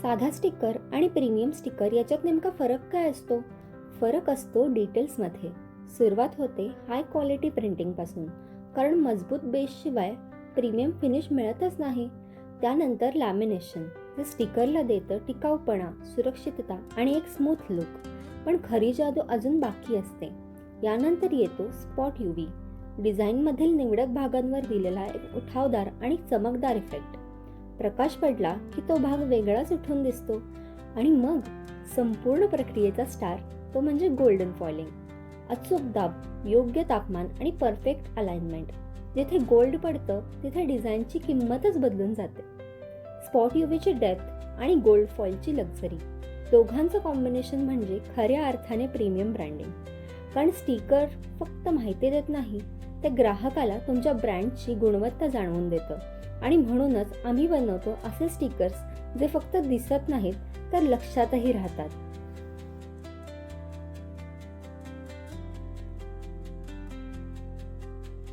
साधा स्टिकर आणि premium sticker याच्यात नेमका फरक काय असतो? फरक असतो डिटेल्समध्ये. सुरुवात होते हाय क्वालिटी प्रिंटिंगपासून, कारण मजबूत बेसशिवाय प्रीमियम फिनिश मिळतच नाही. त्यानंतर लॅमिनेशन, जे स्टिकरला देतं टिकाऊपणा, सुरक्षितता आणि एक स्मूथ लुक. पण खरी जादू अजून बाकी असते. यानंतर येतो स्पॉट UV, डिझाईनमधील निवडक भागांवर दिलेला एक उठावदार आणि चमकदार इफेक्ट. प्रकाश पडला की तो भाग वेगळाच उठून दिसतो. आणि मग संपूर्ण प्रक्रियेचा स्टार, तो म्हणजे गोल्डन फॉइलिंग. अचूक दाब, योग्य तापमान आणि परफेक्ट अलाइनमेंट. जिथे गोल्ड पडतं तिथे डिझाईनची किंमतच बदलून जाते. स्पॉट UVची डेप्थ आणि गोल्ड फॉइलची लक्झरी, दोघांचं कॉम्बिनेशन म्हणजे खऱ्या अर्थाने प्रीमियम ब्रँडिंग. कारण स्टिकर फक्त माहिती देत नाही, ते ग्राहकाला तुमच्या ब्रँडची गुणवत्ता जाणवून देतं. आणि म्हणूनच आम्ही बनवतो असे स्टिकर्स जे फक्त दिसत नाहीत तर लक्षातही राहतात.